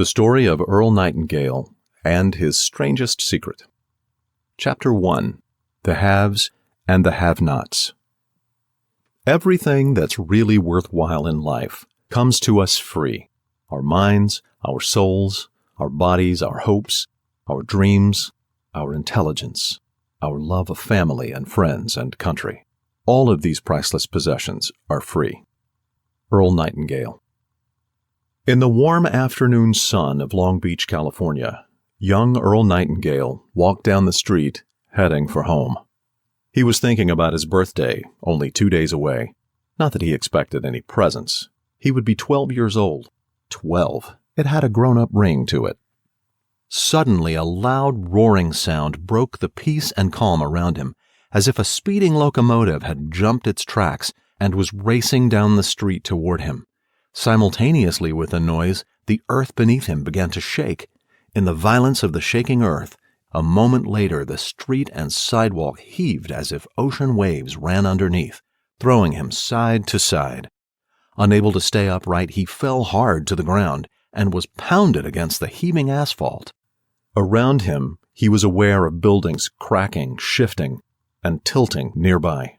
The Story of Earl Nightingale and His Strangest Secret. Chapter 1. The Haves and the Have-Nots. Everything that's really worthwhile in life comes to us free. Our minds, our souls, our bodies, our hopes, our dreams, our intelligence, our love of family and friends and country. All of these priceless possessions are free. Earl Nightingale. In the warm afternoon sun of Long Beach, California, young Earl Nightingale walked down the street, heading for home. He was thinking about his birthday, only 2 days away. Not that he expected any presents. He would be 12 years old. 12. It had a grown-up ring to it. Suddenly, a loud roaring sound broke the peace and calm around him, as if a speeding locomotive had jumped its tracks and was racing down the street toward him. Simultaneously with the noise, the earth beneath him began to shake. In the violence of the shaking earth, a moment later the street and sidewalk heaved as if ocean waves ran underneath, throwing him side to side. Unable to stay upright, he fell hard to the ground and was pounded against the heaving asphalt. Around him, he was aware of buildings cracking, shifting, and tilting nearby.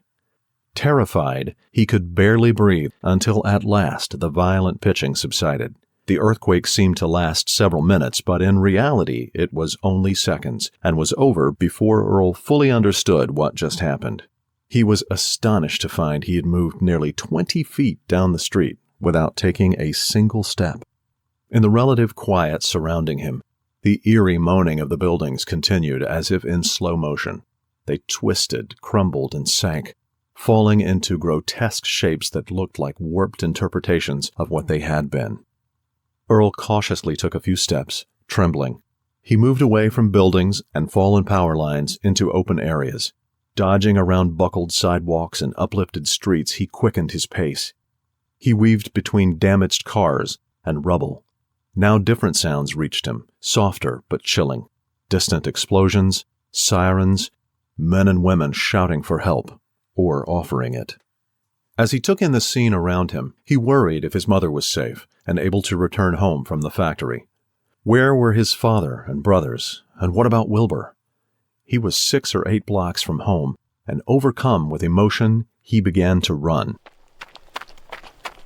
Terrified, he could barely breathe until at last the violent pitching subsided. The earthquake seemed to last several minutes, but in reality it was only seconds, and was over before Earl fully understood what just happened. He was astonished to find he had moved nearly 20 feet down the street without taking a single step. In the relative quiet surrounding him, the eerie moaning of the buildings continued as if in slow motion. They twisted, crumbled, and sank, falling into grotesque shapes that looked like warped interpretations of what they had been. Earl cautiously took a few steps, trembling. He moved away from buildings and fallen power lines into open areas. Dodging around buckled sidewalks and uplifted streets, he quickened his pace. He weaved between damaged cars and rubble. Now different sounds reached him, softer but chilling. Distant explosions, sirens, men and women shouting for help, or offering it. As he took in the scene around him, he worried if his mother was safe and able to return home from the factory. Where were his father and brothers, and what about Wilbur? He was 6 or 8 blocks from home, and overcome with emotion, he began to run.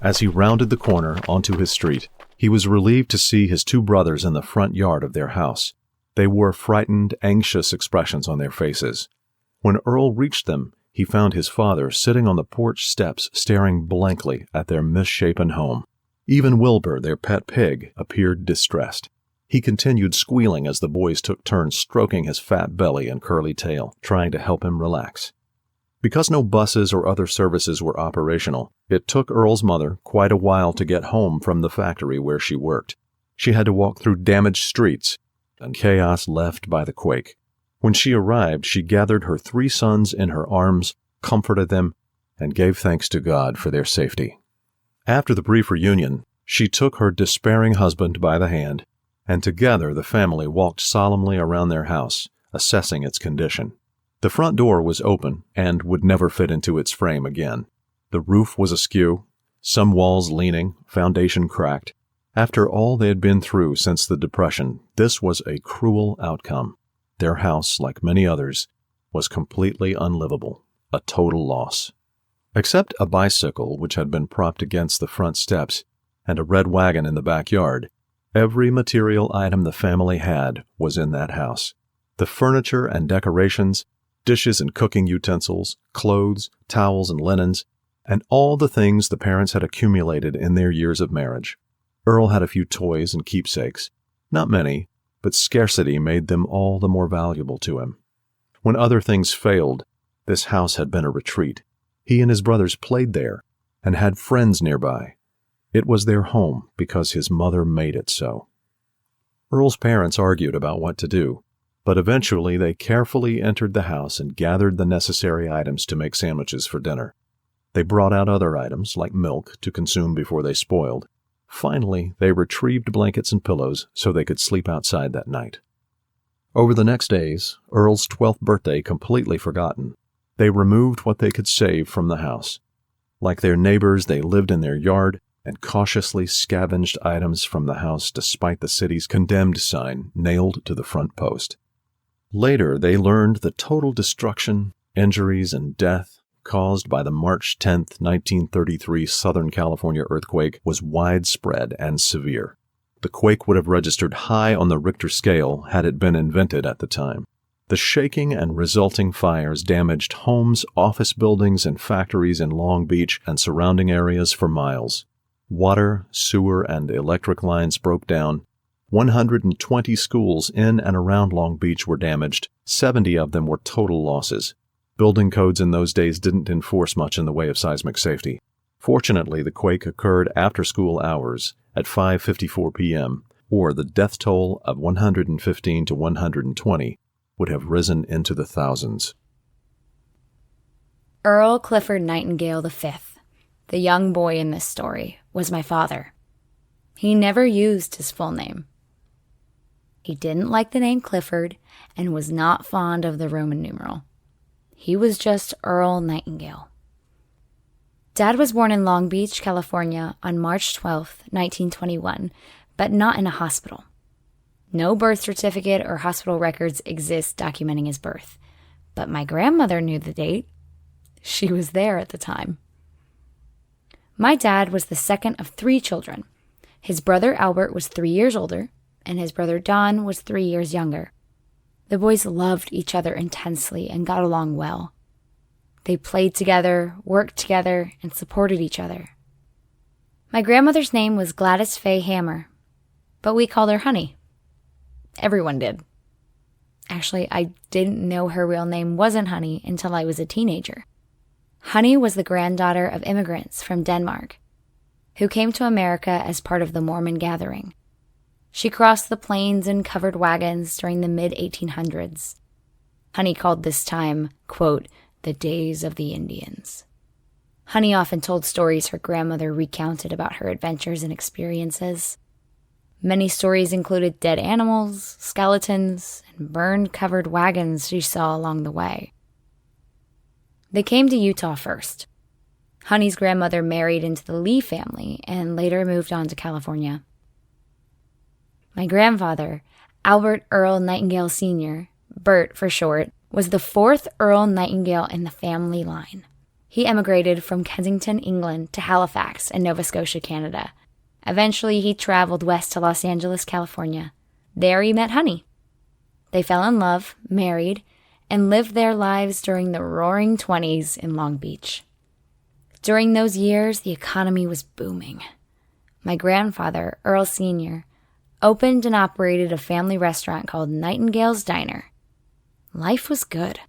As he rounded the corner onto his street, he was relieved to see his 2 brothers in the front yard of their house. They wore frightened, anxious expressions on their faces. When Earl reached them, he found his father sitting on the porch steps staring blankly at their misshapen home. Even Wilbur, their pet pig, appeared distressed. He continued squealing as the boys took turns stroking his fat belly and curly tail, trying to help him relax. Because no buses or other services were operational, it took Earl's mother quite a while to get home from the factory where she worked. She had to walk through damaged streets and chaos left by the quake. When she arrived, she gathered her 3 sons in her arms, comforted them, and gave thanks to God for their safety. After the brief reunion, she took her despairing husband by the hand, and together the family walked solemnly around their house, assessing its condition. The front door was open and would never fit into its frame again. The roof was askew, some walls leaning, foundation cracked. After all they had been through since the Depression, this was a cruel outcome. Their house, like many others, was completely unlivable, a total loss. Except a bicycle which had been propped against the front steps and a red wagon in the backyard, every material item the family had was in that house. The furniture and decorations, dishes and cooking utensils, clothes, towels and linens, and all the things the parents had accumulated in their years of marriage. Earl had a few toys and keepsakes, not many, but scarcity made them all the more valuable to him. When other things failed, this house had been a retreat. He and his brothers played there and had friends nearby. It was their home because his mother made it so. Earl's parents argued about what to do, but eventually they carefully entered the house and gathered the necessary items to make sandwiches for dinner. They brought out other items, like milk, to consume before they spoiled. Finally, they retrieved blankets and pillows so they could sleep outside that night. Over the next days, Earl's 12th birthday completely forgotten, they removed what they could save from the house. Like their neighbors, they lived in their yard and cautiously scavenged items from the house despite the city's condemned sign nailed to the front post. Later, they learned the total destruction, injuries, and death caused by the March 10, 1933 Southern California earthquake was widespread and severe. The quake would have registered high on the Richter scale had it been invented at the time. The shaking and resulting fires damaged homes, office buildings, and factories in Long Beach and surrounding areas for miles. Water, sewer, and electric lines broke down. 120 schools in and around Long Beach were damaged. 70 of them were total losses. Building codes in those days didn't enforce much in the way of seismic safety. Fortunately, the quake occurred after school hours at 5:54 p.m., or the death toll of 115 to 120 would have risen into the thousands. Earl Clifford Nightingale V, the young boy in this story, was my father. He never used his full name. He didn't like the name Clifford and was not fond of the Roman numeral. He was just Earl Nightingale. Dad was born in Long Beach, California on March 12, 1921, but not in a hospital. No birth certificate or hospital records exist documenting his birth, but my grandmother knew the date. She was there at the time. My dad was the second of 3 children. His brother Albert was 3 years older, and his brother Don was 3 years younger. The boys loved each other intensely and got along well. They played together, worked together, and supported each other. My grandmother's name was Gladys Fay Hammer, but we called her Honey. Everyone did. Actually, I didn't know her real name wasn't Honey until I was a teenager. Honey was the granddaughter of immigrants from Denmark who came to America as part of the Mormon gathering. She crossed the plains in covered wagons during the mid-1800s. Honey called this time, quote, the days of the Indians. Honey often told stories her grandmother recounted about her adventures and experiences. Many stories included dead animals, skeletons, and burned covered wagons she saw along the way. They came to Utah first. Honey's grandmother married into the Lee family and later moved on to California. My grandfather, Albert Earl Nightingale Sr., Bert for short, was the 4th Earl Nightingale in the family line. He emigrated from Kensington, England to Halifax in Nova Scotia, Canada. Eventually, he traveled west to Los Angeles, California. There he met Honey. They fell in love, married, and lived their lives during the roaring 20s in Long Beach. During those years, the economy was booming. My grandfather, Earl Sr., opened and operated a family restaurant called Nightingale's Diner. Life was good.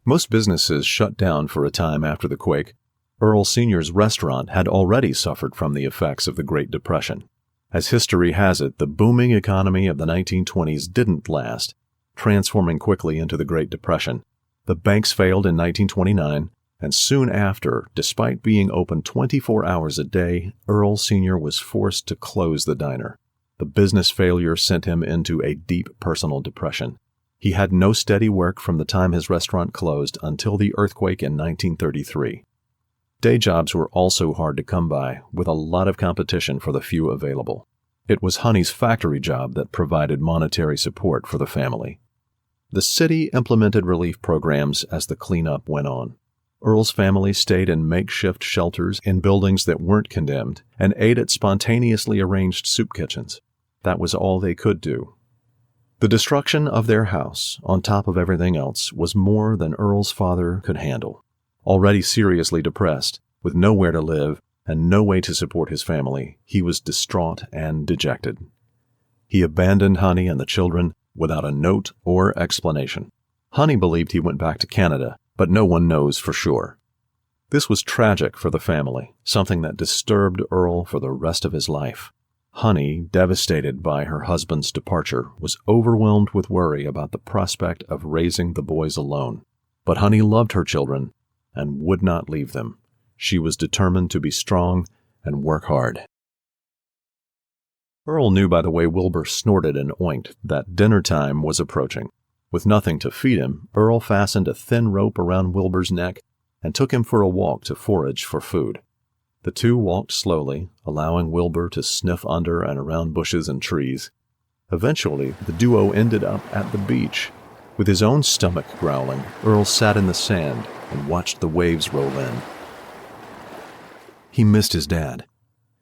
Most businesses shut down for a time after the quake. Earl Sr.'s restaurant had already suffered from the effects of the Great Depression. As history has it, the booming economy of the 1920s didn't last, transforming quickly into the Great Depression. The banks failed in 1929, and soon after, despite being open 24 hours a day, Earl Sr. was forced to close the diner. The business failure sent him into a deep personal depression. He had no steady work from the time his restaurant closed until the earthquake in 1933. Day jobs were also hard to come by, with a lot of competition for the few available. It was Honey's factory job that provided monetary support for the family. The city implemented relief programs as the cleanup went on. Earl's family stayed in makeshift shelters in buildings that weren't condemned and ate at spontaneously arranged soup kitchens. That was all they could do. The destruction of their house, on top of everything else, was more than Earl's father could handle. Already seriously depressed, with nowhere to live and no way to support his family, he was distraught and dejected. He abandoned Honey and the children without a note or explanation. Honey believed he went back to Canada, but no one knows for sure. This was tragic for the family, something that disturbed Earl for the rest of his life. Honey, devastated by her husband's departure, was overwhelmed with worry about the prospect of raising the boys alone. But Honey loved her children and would not leave them. She was determined to be strong and work hard. Earl knew by the way Wilbur snorted and oinked that dinner time was approaching. With nothing to feed him, Earl fastened a thin rope around Wilbur's neck and took him for a walk to forage for food. The two walked slowly, allowing Wilbur to sniff under and around bushes and trees. Eventually, the duo ended up at the beach. With his own stomach growling, Earl sat in the sand and watched the waves roll in. He missed his dad.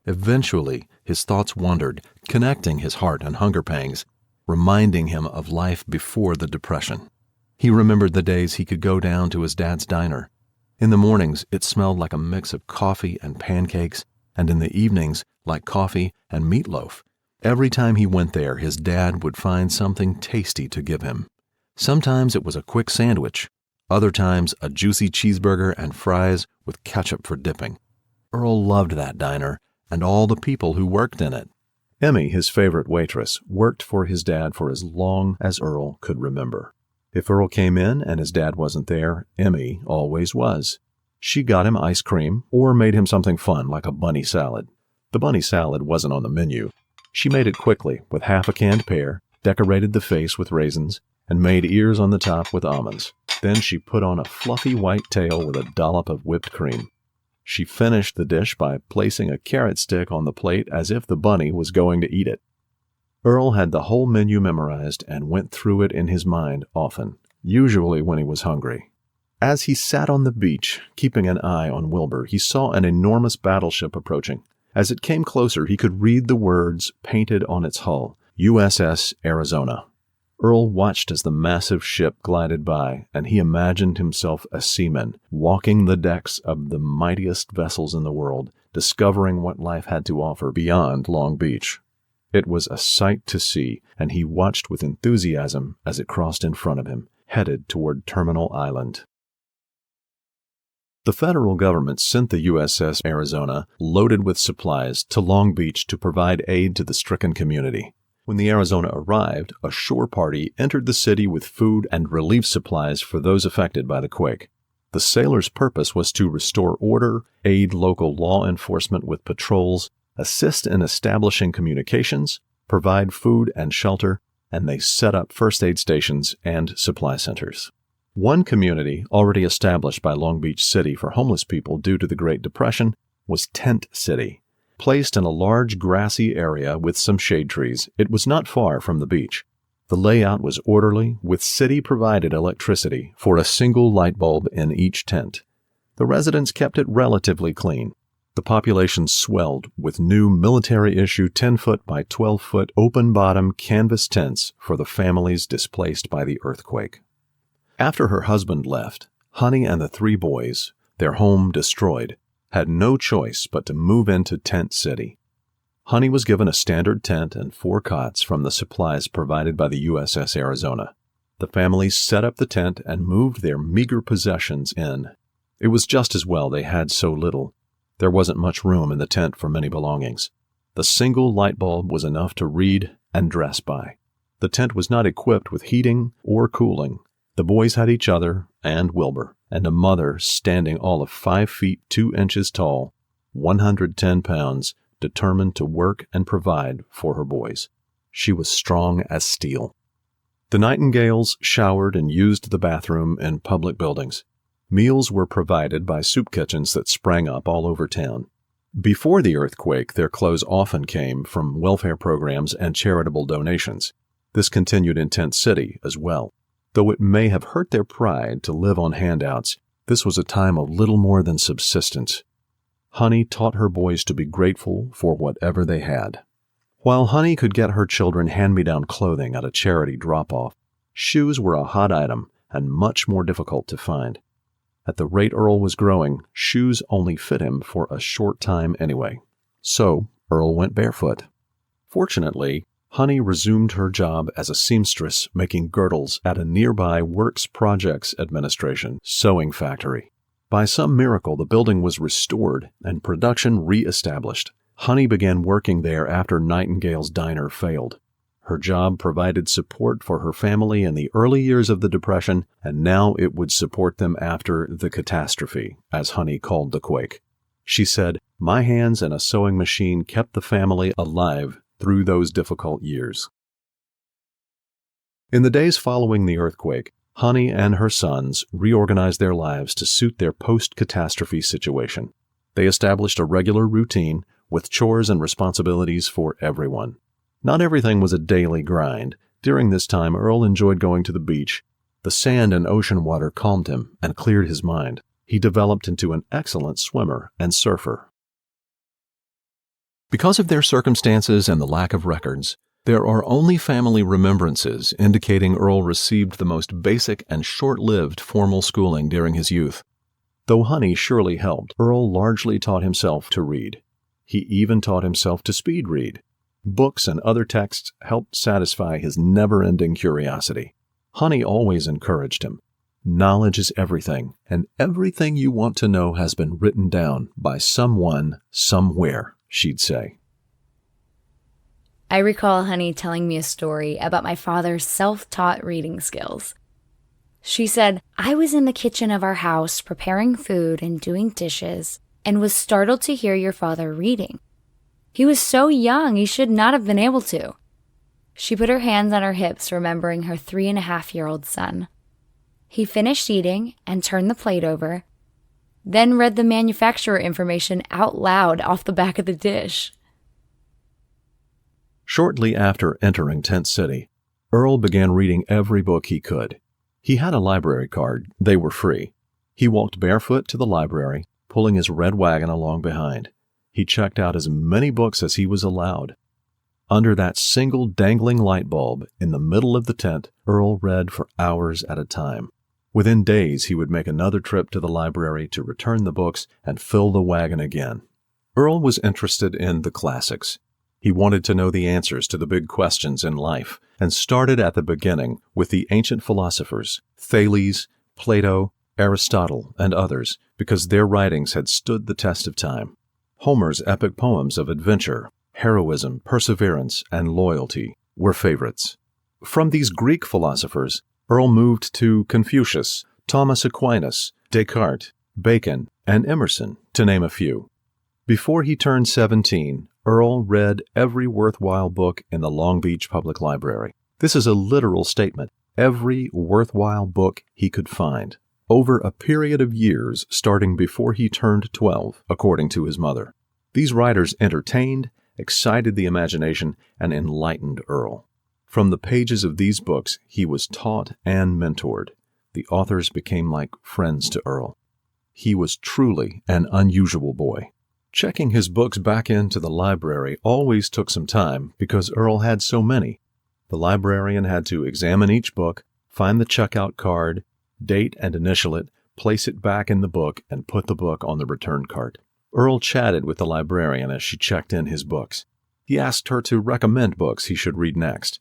Eventually, his thoughts wandered, connecting his heart and hunger pangs, reminding him of life before the Depression. He remembered the days he could go down to his dad's diner. In the mornings, it smelled like a mix of coffee and pancakes, and in the evenings, like coffee and meatloaf. Every time he went there, his dad would find something tasty to give him. Sometimes it was a quick sandwich. Other times, a juicy cheeseburger and fries with ketchup for dipping. Earl loved that diner and all the people who worked in it. Emmy, his favorite waitress, worked for his dad for as long as Earl could remember. If Earl came in and his dad wasn't there, Emmy always was. She got him ice cream or made him something fun like a bunny salad. The bunny salad wasn't on the menu. She made it quickly with half a canned pear, decorated the face with raisins, and made ears on the top with almonds. Then she put on a fluffy white tail with a dollop of whipped cream. She finished the dish by placing a carrot stick on the plate as if the bunny was going to eat it. Earl had the whole menu memorized and went through it in his mind often, usually when he was hungry. As he sat on the beach, keeping an eye on Wilbur, he saw an enormous battleship approaching. As it came closer, he could read the words painted on its hull, USS Arizona. Earl watched as the massive ship glided by, and he imagined himself a seaman, walking the decks of the mightiest vessels in the world, discovering what life had to offer beyond Long Beach. It was a sight to see, and he watched with enthusiasm as it crossed in front of him, headed toward Terminal Island. The federal government sent the USS Arizona, loaded with supplies, to Long Beach to provide aid to the stricken community. When the Arizona arrived, a shore party entered the city with food and relief supplies for those affected by the quake. The sailors' purpose was to restore order, aid local law enforcement with patrols, assist in establishing communications, provide food and shelter, and they set up first aid stations and supply centers. One community already established by Long Beach City for homeless people due to the Great Depression was Tent City. Placed in a large grassy area with some shade trees, it was not far from the beach. The layout was orderly, with city-provided electricity for a single light bulb in each tent. The residents kept it relatively clean. The population swelled with new military-issue 10-foot by 12-foot open-bottom canvas tents for the families displaced by the earthquake. After her husband left, Honey and the 3 boys, their home destroyed, had no choice but to move into Tent City. Honey was given a standard tent and 4 cots from the supplies provided by the USS Arizona. The families set up the tent and moved their meager possessions in. It was just as well they had so little. There wasn't much room in the tent for many belongings. The single light bulb was enough to read and dress by. The tent was not equipped with heating or cooling. The boys had each other and Wilbur, and a mother standing all of 5 feet 2 inches tall, 110 pounds, determined to work and provide for her boys. She was strong as steel. The Nightingales showered and used the bathroom in public buildings. Meals were provided by soup kitchens that sprang up all over town. Before the earthquake, their clothes often came from welfare programs and charitable donations. This continued in Tent City as well. Though it may have hurt their pride to live on handouts, this was a time of little more than subsistence. Honey taught her boys to be grateful for whatever they had. While Honey could get her children hand-me-down clothing at a charity drop-off, shoes were a hot item and much more difficult to find. At the rate Earl was growing, shoes only fit him for a short time anyway. So Earl went barefoot. Fortunately, Honey resumed her job as a seamstress making girdles at a nearby Works Projects Administration sewing factory. By some miracle, the building was restored and production re-established. Honey began working there after Nightingale's diner failed. Her job provided support for her family in the early years of the Depression, and now it would support them after the catastrophe, as Honey called the quake. She said, "My hands and a sewing machine kept the family alive through those difficult years." In the days following the earthquake, Honey and her sons reorganized their lives to suit their post-catastrophe situation. They established a regular routine with chores and responsibilities for everyone. Not everything was a daily grind. During this time, Earl enjoyed going to the beach. The sand and ocean water calmed him and cleared his mind. He developed into an excellent swimmer and surfer. Because of their circumstances and the lack of records, there are only family remembrances indicating Earl received the most basic and short-lived formal schooling during his youth. Though honey surely helped, Earl largely taught himself to read. He even taught himself to speed read. Books and other texts helped satisfy his never-ending curiosity. Honey always encouraged him. Knowledge is everything, and everything you want to know has been written down by someone, somewhere, she'd say. I recall Honey telling me a story about my father's self-taught reading skills. She said, "I was in the kitchen of our house preparing food and doing dishes and was startled to hear your father reading. He was so young, he should not have been able to." She put her hands on her hips, remembering her 3.5-year-old son. He finished eating and turned the plate over, then read the manufacturer information out loud off the back of the dish. Shortly after entering Tent City, Earl began reading every book he could. He had a library card. They were free. He walked barefoot to the library, pulling his red wagon along behind. He checked out as many books as he was allowed. Under that single dangling light bulb in the middle of the tent, Earl read for hours at a time. Within days, he would make another trip to the library to return the books and fill the wagon again. Earl was interested in the classics. He wanted to know the answers to the big questions in life, and started at the beginning with the ancient philosophers, Thales, Plato, Aristotle, and others, because their writings had stood the test of time. Homer's epic poems of adventure, heroism, perseverance, and loyalty were favorites. From these Greek philosophers, Earl moved to Confucius, Thomas Aquinas, Descartes, Bacon, and Emerson, to name a few. Before he turned 17, Earl read every worthwhile book in the Long Beach Public Library. This is a literal statement. Every worthwhile book he could find, over a period of years starting before he turned 12, according to his mother. These writers entertained, excited the imagination, and enlightened Earl. From the pages of these books, he was taught and mentored. The authors became like friends to Earl. He was truly an unusual boy. Checking his books back into the library always took some time because Earl had so many. The librarian had to examine each book, find the checkout card, date and initial it, place it back in the book, and put the book on the return cart. Earl chatted with the librarian as she checked in his books. He asked her to recommend books he should read next.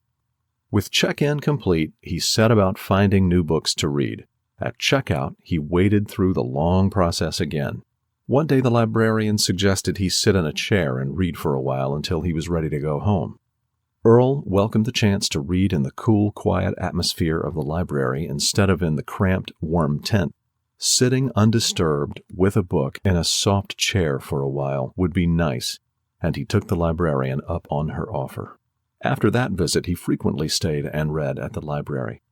With check-in complete, he set about finding new books to read. At checkout, he waded through the long process again. One day the librarian suggested he sit in a chair and read for a while until he was ready to go home. Earl welcomed the chance to read in the cool, quiet atmosphere of the library instead of in the cramped, warm tent. Sitting undisturbed with a book in a soft chair for a while would be nice, and he took the librarian up on her offer. After that visit, he frequently stayed and read at the library.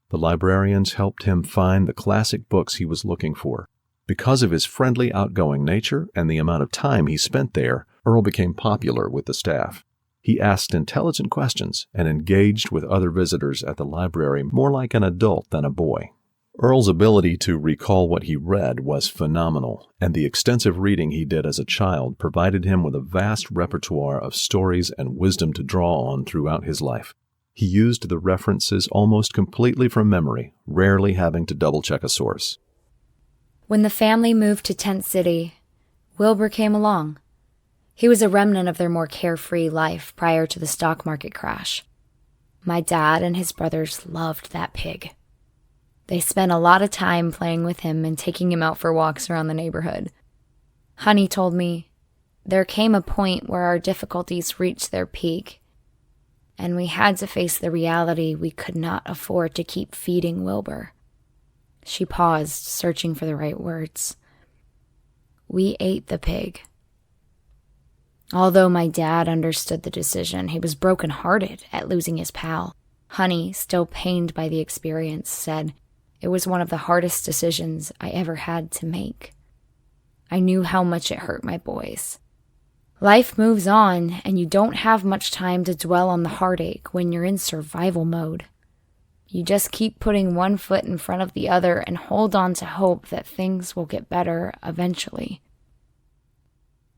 The librarians helped him find the classic books he was looking for. Because of his friendly, outgoing nature and the amount of time he spent there, Earl became popular with the staff. He asked intelligent questions and engaged with other visitors at the library more like an adult than a boy. Earl's ability to recall what he read was phenomenal, and the extensive reading he did as a child provided him with a vast repertoire of stories and wisdom to draw on throughout his life. He used the references almost completely from memory, rarely having to double-check a source. When the family moved to Tent City, Wilbur came along. He was a remnant of their more carefree life prior to the stock market crash. My dad and his brothers loved that pig. They spent a lot of time playing with him and taking him out for walks around the neighborhood. Honey told me, there came a point where our difficulties reached their peak, and we had to face the reality we could not afford to keep feeding Wilbur. She paused, searching for the right words. We ate the pig. Although my dad understood the decision, he was brokenhearted at losing his pal. Honey, still pained by the experience, said, it was one of the hardest decisions I ever had to make. I knew how much it hurt my boys. Life moves on, and you don't have much time to dwell on the heartache when you're in survival mode. You just keep putting one foot in front of the other and hold on to hope that things will get better eventually.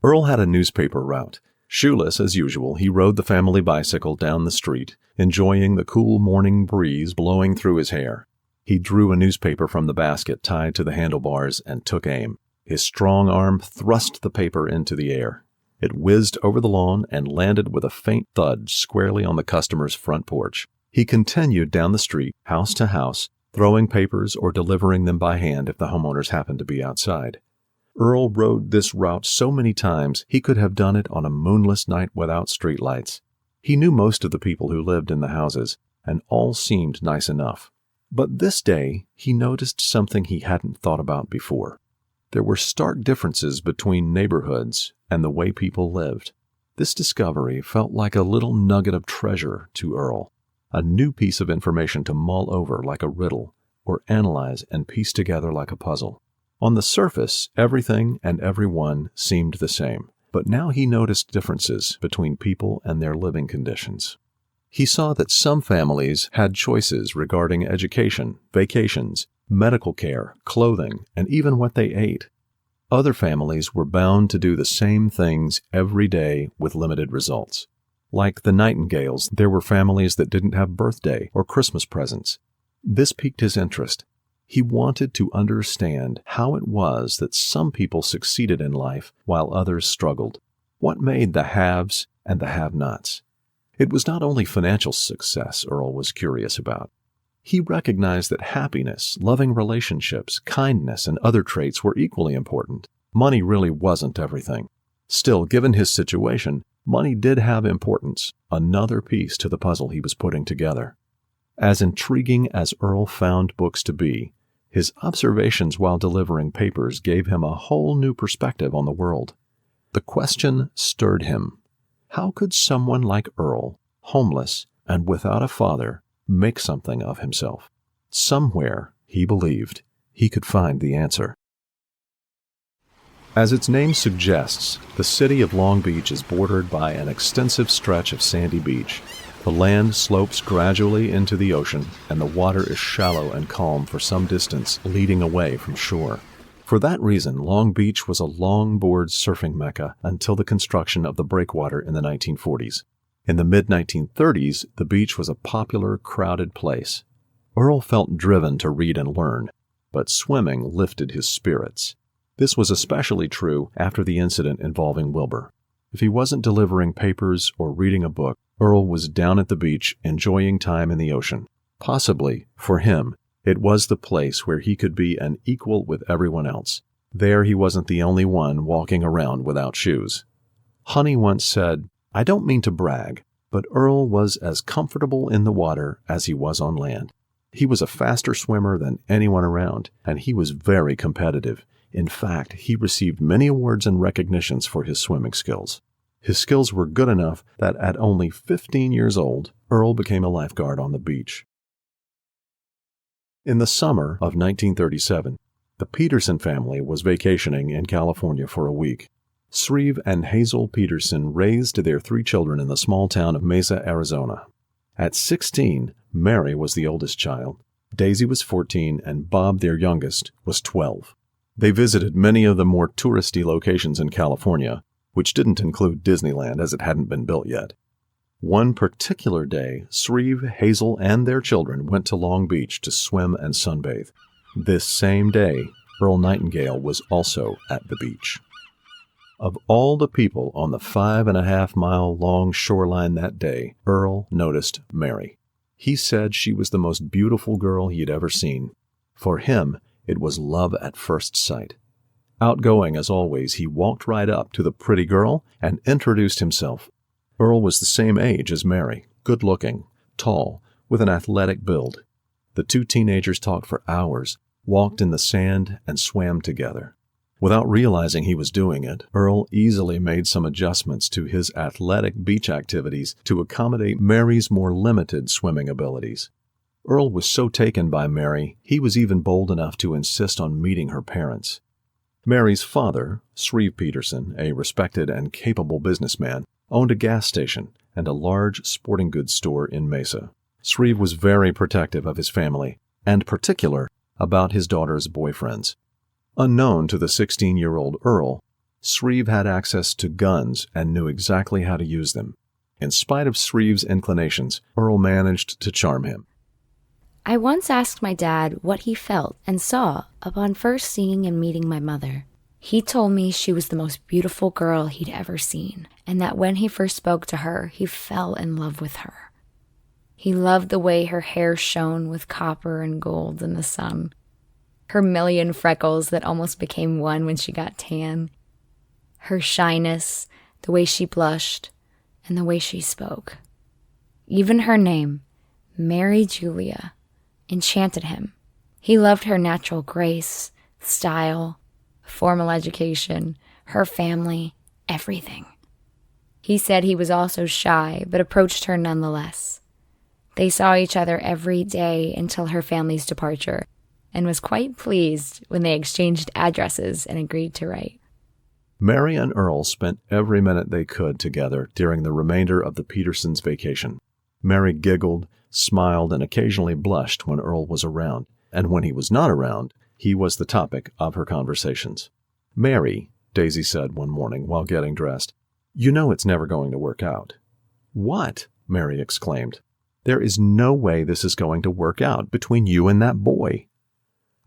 Earl had a newspaper route. Shoeless as usual, he rode the family bicycle down the street, enjoying the cool morning breeze blowing through his hair. He drew a newspaper from the basket tied to the handlebars and took aim. His strong arm thrust the paper into the air. It whizzed over the lawn and landed with a faint thud squarely on the customer's front porch. He continued down the street, house to house, throwing papers or delivering them by hand if the homeowners happened to be outside. Earl rode this route so many times he could have done it on a moonless night without streetlights. He knew most of the people who lived in the houses, and all seemed nice enough. But this day he noticed something he hadn't thought about before. There were stark differences between neighborhoods and the way people lived. This discovery felt like a little nugget of treasure to Earl, a new piece of information to mull over like a riddle, or analyze and piece together like a puzzle. On the surface, everything and everyone seemed the same, but now he noticed differences between people and their living conditions. He saw that some families had choices regarding education, vacations, medical care, clothing, and even what they ate. Other families were bound to do the same things every day with limited results. Like the Nightingales, there were families that didn't have birthday or Christmas presents. This piqued his interest. He wanted to understand how it was that some people succeeded in life while others struggled. What made the haves and the have-nots? It was not only financial success Earl was curious about. He recognized that happiness, loving relationships, kindness, and other traits were equally important. Money really wasn't everything. Still, given his situation, money did have importance, another piece to the puzzle he was putting together. As intriguing as Earl found books to be, his observations while delivering papers gave him a whole new perspective on the world. The question stirred him. How could someone like Earl, homeless and without a father, make something of himself? Somewhere, he believed, he could find the answer. As its name suggests, the city of Long Beach is bordered by an extensive stretch of sandy beach. The land slopes gradually into the ocean, and the water is shallow and calm for some distance, leading away from shore. For that reason, Long Beach was a longboard surfing mecca until the construction of the breakwater in the 1940s. In the mid-1930s, the beach was a popular, crowded place. Earl felt driven to read and learn, but swimming lifted his spirits. This was especially true after the incident involving Wilbur. If he wasn't delivering papers or reading a book, Earl was down at the beach enjoying time in the ocean. Possibly, for him, it was the place where he could be an equal with everyone else. There he wasn't the only one walking around without shoes. Honey once said, "I don't mean to brag, but Earl was as comfortable in the water as he was on land. He was a faster swimmer than anyone around, and he was very competitive. In fact, he received many awards and recognitions for his swimming skills. His skills were good enough that at only 15 years old, Earl became a lifeguard on the beach." In the summer of 1937, the Peterson family was vacationing in California for a week. Shreve and Hazel Peterson raised their 3 children in the small town of Mesa, Arizona. At 16, Mary was the oldest child. Daisy was 14, and Bob, their youngest, was 12. They visited many of the more touristy locations in California, which didn't include Disneyland as it hadn't been built yet. One particular day, Shreve, Hazel, and their children went to Long Beach to swim and sunbathe. This same day, Earl Nightingale was also at the beach. Of all the people on the 5.5-mile-long shoreline that day, Earl noticed Mary. He said she was the most beautiful girl he had ever seen. For him, it was love at first sight. Outgoing as always, he walked right up to the pretty girl and introduced himself. Earl was the same age as Mary, good-looking, tall, with an athletic build. The 2 teenagers talked for hours, walked in the sand, and swam together. Without realizing he was doing it, Earl easily made some adjustments to his athletic beach activities to accommodate Mary's more limited swimming abilities. Earl was so taken by Mary, he was even bold enough to insist on meeting her parents. Mary's father, Shreve Peterson, a respected and capable businessman, owned a gas station and a large sporting goods store in Mesa. Shreve was very protective of his family, and particular about his daughter's boyfriends. Unknown to the 16-year-old Earl, Shreve had access to guns and knew exactly how to use them. In spite of Shreve's inclinations, Earl managed to charm him. I once asked my dad what he felt and saw upon first seeing and meeting my mother. He told me she was the most beautiful girl he'd ever seen, and that when he first spoke to her, he fell in love with her. He loved the way her hair shone with copper and gold in the sun, her million freckles that almost became one when she got tan, her shyness, the way she blushed, and the way she spoke. Even her name, Mary Julia, enchanted him. He loved her natural grace, style, formal education, her family, everything. He said he was also shy, but approached her nonetheless. They saw each other every day until her family's departure, and was quite pleased when they exchanged addresses and agreed to write. Mary and Earl spent every minute they could together during the remainder of the Petersons' vacation. Mary giggled, smiled, and occasionally blushed when Earl was around, and when he was not around, he was the topic of her conversations. "Mary," Daisy said one morning while getting dressed, "you know it's never going to work out." "What?" Mary exclaimed. "There is no way this is going to work out between you and that boy."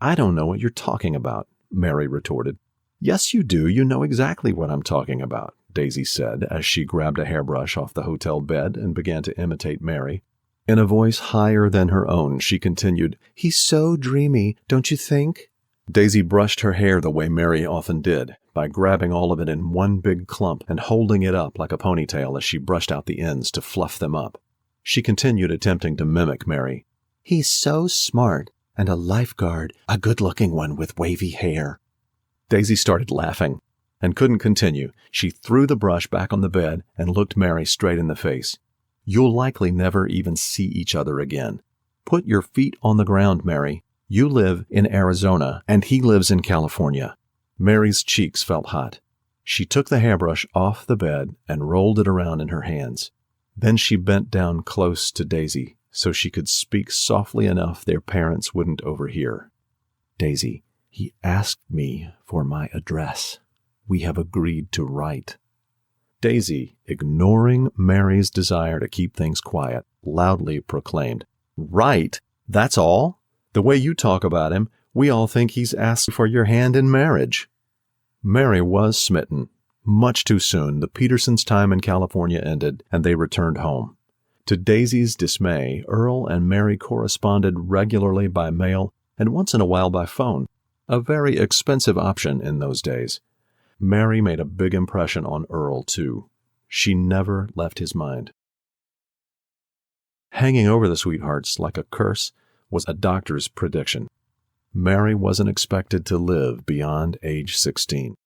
"I don't know what you're talking about," Mary retorted. "Yes, you do. You know exactly what I'm talking about," Daisy said as she grabbed a hairbrush off the hotel bed and began to imitate Mary. In a voice higher than her own, she continued, "He's so dreamy, don't you think?" Daisy brushed her hair the way Mary often did, by grabbing all of it in one big clump and holding it up like a ponytail as she brushed out the ends to fluff them up. She continued attempting to mimic Mary. "He's so smart, and a lifeguard, a good-looking one with wavy hair." Daisy started laughing and couldn't continue. She threw the brush back on the bed and looked Mary straight in the face. "You'll likely never even see each other again. Put your feet on the ground, Mary. You live in Arizona, and he lives in California." Mary's cheeks felt hot. She took the hairbrush off the bed and rolled it around in her hands. Then she bent down close to Daisy so she could speak softly enough their parents wouldn't overhear. "Daisy, he asked me for my address. We have agreed to write." Daisy, ignoring Mary's desire to keep things quiet, loudly proclaimed, "Right? That's all? The way you talk about him, we all think he's asked for your hand in marriage." Mary was smitten. Much too soon, the Petersons' time in California ended, and they returned home. To Daisy's dismay, Earl and Mary corresponded regularly by mail and once in a while by phone, a very expensive option in those days. Mary made a big impression on Earl, too. She never left his mind. Hanging over the sweethearts like a curse was a doctor's prediction. Mary wasn't expected to live beyond age 16.